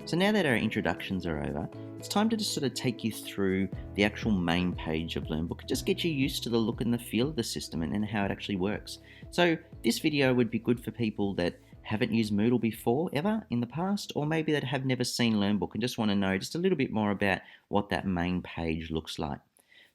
So now that our introductions are over, it's time to just sort of take you through the actual main page of Learnbook and just get you used to the look and the feel of the system and how it actually works. So this video would be good for people that haven't used Moodle before ever in the past, or maybe that have never seen Learnbook and just want to know just a little bit more about what that main page looks like.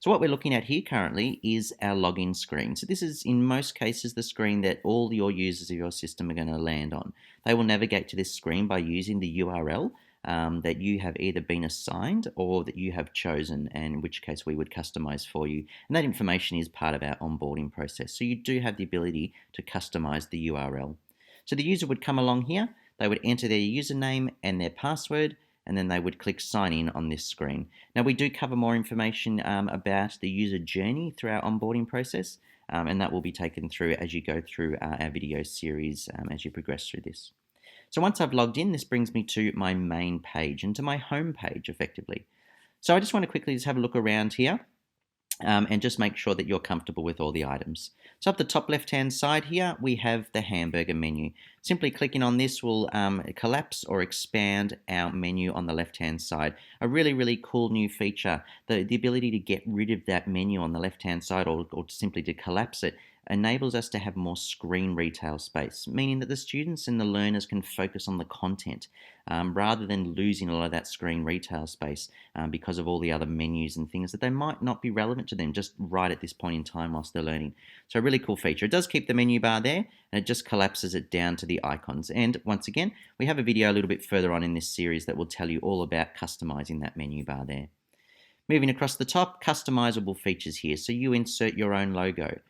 So what we're looking at here currently is our login screen. So this is in most cases the screen that all your users of your system are going to land on. They will navigate to this screen by using the URL that you have either been assigned or that you have chosen, and in which case we would customize for you. And that information is part of our onboarding process. So you do have the ability to customize the URL. So the user would come along here, they would enter their username and their password, and then they would click sign in on this screen. Now we do cover more information about the user journey through our onboarding process, and that will be taken through as you go through our video series as you progress through this. So once I've logged in, this brings me to my main page and to my home page effectively. So I just want to quickly just have a look around here and just make sure that you're comfortable with all the items. So up the top left-hand side here, we have the hamburger menu. Simply clicking on this will collapse or expand our menu on the left-hand side. A really, really cool new feature. The ability to get rid of that menu on the left-hand side or simply to collapse it enables us to have more screen retail space, meaning that the students and the learners can focus on the content rather than losing a lot of that screen retail space because of all the other menus and things that they might not be relevant to them just right at this point in time whilst they're learning. So a really cool feature. It does keep the menu bar there and it just collapses it down to the icons. And once again, we have a video a little bit further on in this series that will tell you all about customizing that menu bar there. Moving across the top, customizable features here. So you insert your own logo.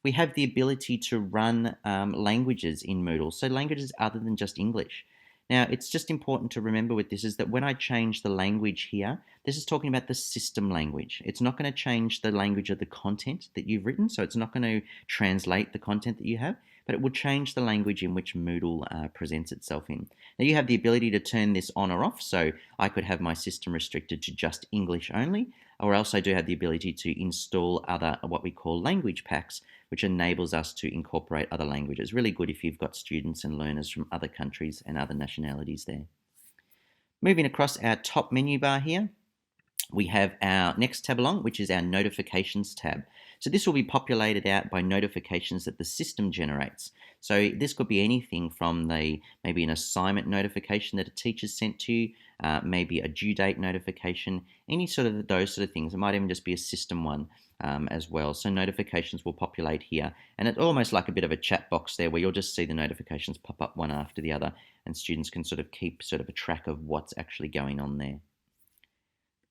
We have the ability to run languages in Moodle, so languages other than just English. Now, it's just important to remember with this is that when I change the language here, this is talking about the system language. It's not going to change the language of the content that you've written, so it's not going to translate the content that you have, but it will change the language in which Moodle presents itself in. Now, you have the ability to turn this on or off, so I could have my system restricted to just English only, or else I do have the ability to install other what we call language packs, which enables us to incorporate other languages. Really good if you've got students and learners from other countries and other nationalities there. Moving across our top menu bar here, we have our next tab along, which is our notifications tab. So this will be populated out by notifications that the system generates. So this could be anything from maybe an assignment notification that a teacher's sent to you, maybe a due date notification, any sort of those sort of things. It might even just be a system one as well. So notifications will populate here, and it's almost like a bit of a chat box there where you'll just see the notifications pop up one after the other, and students can sort of keep sort of a track of what's actually going on there.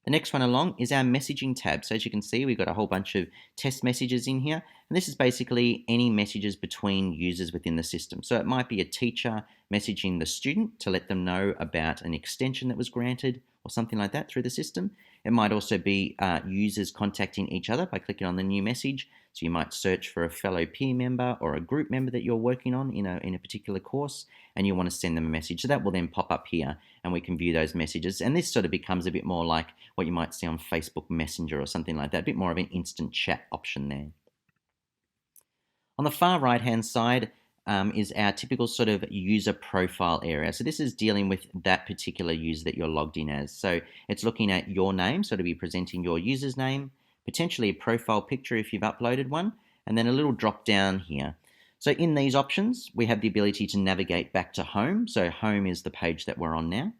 The next one along is our messaging tab. So as you can see, we've got a whole bunch of test messages in here. And this is basically any messages between users within the system. So it might be a teacher messaging the student to let them know about an extension that was granted or something like that through the system. It might also be users contacting each other by clicking on the new message. So you might search for a fellow peer member or a group member that you're working on in a particular course, and you want to send them a message. So that will then pop up here and we can view those messages. And this sort of becomes a bit more like what you might see on Facebook Messenger or something like that, a bit more of an instant chat option there. On the far right hand side is our typical sort of user profile area. So this is dealing with that particular user that you're logged in as. So it's looking at your name, so to be presenting your user's name, potentially a profile picture if you've uploaded one, and then a little drop down here. So in these options, we have the ability to navigate back to home. So home is the page that we're on now.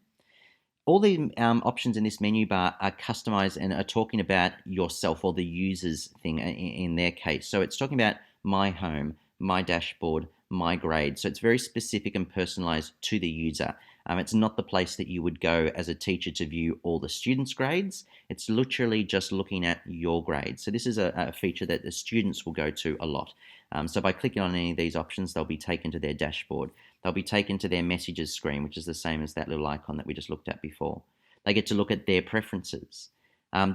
All the options in this menu bar are customized and are talking about yourself or the user's thing in their case. So it's talking about my home, my dashboard, my grade. So it's very specific and personalized to the user. It's not the place that you would go as a teacher to view all the students' grades. It's literally just looking at your grades. So this is a feature that the students will go to a lot. So by clicking on any of these options, they'll be taken to their dashboard. They'll be taken to their messages screen, which is the same as that little icon that we just looked at before. They get to look at their preferences.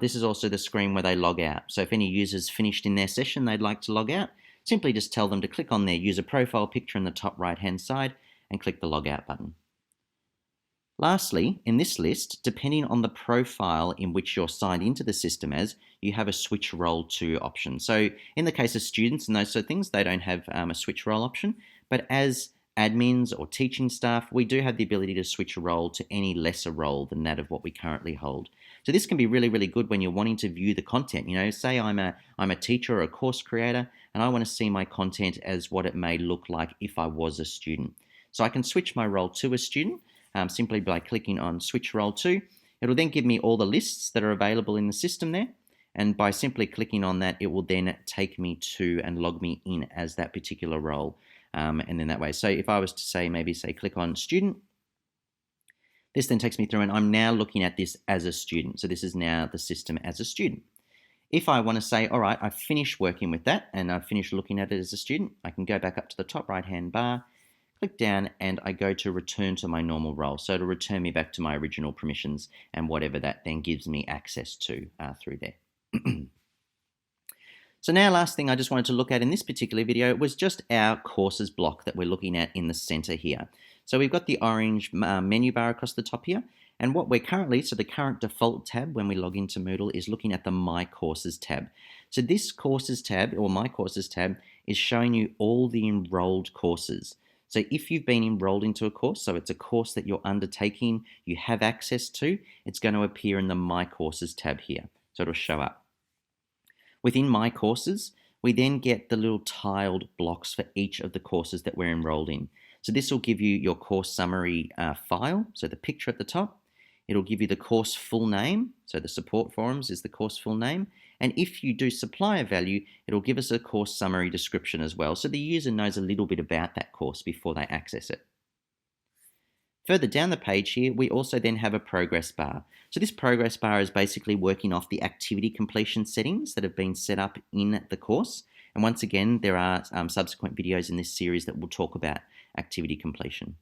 This is also the screen where they log out. So if any users finished in their session they'd like to log out, simply just tell them to click on their user profile picture in the top right-hand side and click the log out button. Lastly, in this list, depending on the profile in which you're signed into the system as, you have a switch role to option. So in the case of students and those sort of things, they don't have a switch role option, but as admins or teaching staff, we do have the ability to switch a role to any lesser role than that of what we currently hold. So this can be really, really good when you're wanting to view the content. Say I'm a teacher or a course creator, and I want to see my content as what it may look like if I was a student. So I can switch my role to a student simply by clicking on Switch Role To. It'll then give me all the lists that are available in the system there. And by simply clicking on that, it will then take me to and log me in as that particular role. And then that way. So if I was to say click on student, this then takes me through and I'm now looking at this as a student. So this is now the system as a student. If I want to say, all right, I've finished working with that and I've finished looking at it as a student, I can go back up to the top right-hand bar, click down, and I go to return to my normal role. So it'll return me back to my original permissions and whatever that then gives me access to through there. So now last thing I just wanted to look at in this particular video was just our courses block that we're looking at in the center here. So we've got the orange menu bar across the top here. And what we're currently, so the current default tab when we log into Moodle is looking at the My Courses tab. So this Courses tab or My Courses tab is showing you all the enrolled courses. So if you've been enrolled into a course, so it's a course that you're undertaking, you have access to, it's going to appear in the My Courses tab here. So it'll show up. Within My Courses, we then get the little tiled blocks for each of the courses that we're enrolled in. So this will give you your course summary file, so the picture at the top. It'll give you the course full name, so the support forums is the course full name. And if you do supply a value, it'll give us a course summary description as well, so the user knows a little bit about that course before they access it. Further down the page here, we also then have a progress bar. So this progress bar is basically working off the activity completion settings that have been set up in the course. And once again, there are subsequent videos in this series that will talk about activity completion.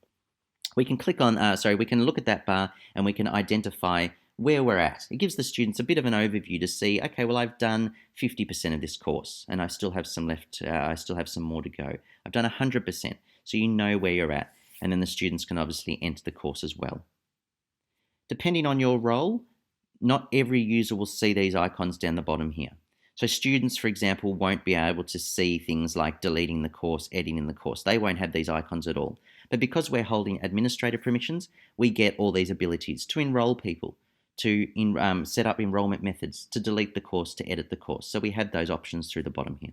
We can click on, we can look at that bar and we can identify where we're at. It gives the students a bit of an overview to see, okay, well, I've done 50% of this course and I still have some left, I still have some more to go. I've done 100%, so you know where you're at. And then the students can obviously enter the course as well. Depending on your role, not every user will see these icons down the bottom here. So students, for example, won't be able to see things like deleting the course, editing the course. They won't have these icons at all. But because we're holding administrator permissions, we get all these abilities to enroll people, to set up enrollment methods, to delete the course, to edit the course. So we have those options through the bottom here.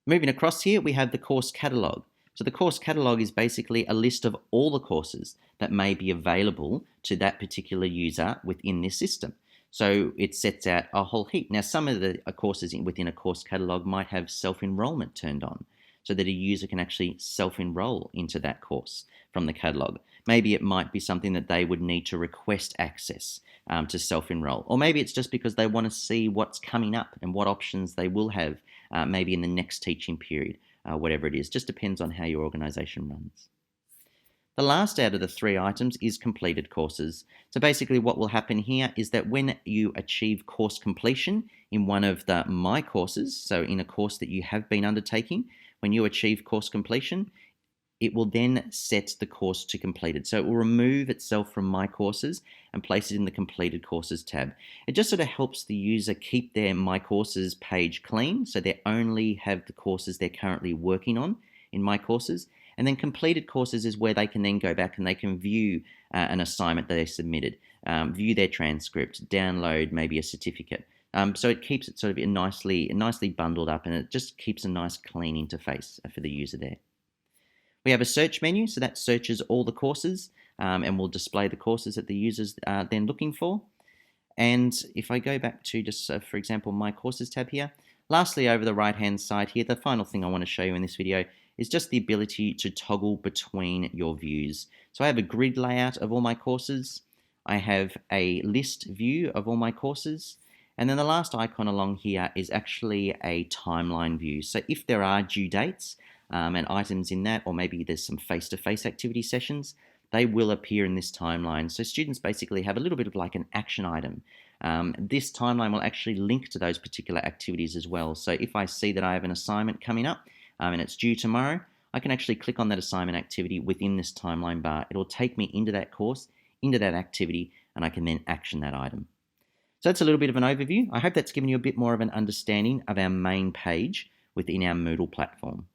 Moving across here, we have the course catalog. So the course catalog is basically a list of all the courses that may be available to that particular user within this system. So it sets out a whole heap. Now, some of the courses within a course catalog might have self-enrollment turned on so that a user can actually self-enroll into that course from the catalog. Maybe it might be something that they would need to request access to self-enroll. Or maybe it's just because they want to see what's coming up and what options they will have maybe in the next teaching period. Whatever it is, just depends on how your organization runs. The last out of the three items is completed courses. So basically what will happen here is that when you achieve course completion in one of the My Courses, so in a course that you have been undertaking, when you achieve course completion, it will then set the course to completed. So it will remove itself from My Courses and place it in the Completed Courses tab. It just sort of helps the user keep their My Courses page clean, so they only have the courses they're currently working on in My Courses. And then Completed Courses is where they can then go back and they can view an assignment that they submitted, view their transcript, download maybe a certificate. So it keeps it sort of nicely bundled up, and it just keeps a nice clean interface for the user there. We have a search menu, so that searches all the courses and will display the courses that the users are then looking for. And if I go back to just, for example, My Courses tab here, lastly over the right-hand side here, the final thing I want to show you in this video is just the ability to toggle between your views. So I have a grid layout of all my courses. I have a list view of all my courses. And then the last icon along here is actually a timeline view. So if there are due dates, and items in that, or maybe there's some face-to-face activity sessions, they will appear in this timeline. So students basically have a little bit of like an action item. This timeline will actually link to those particular activities as well. So if I see that I have an assignment coming up and it's due tomorrow, I can actually click on that assignment activity within this timeline bar. It'll take me into that course, into that activity, and I can then action that item. So that's a little bit of an overview. I hope that's given you a bit more of an understanding of our main page within our Moodle platform.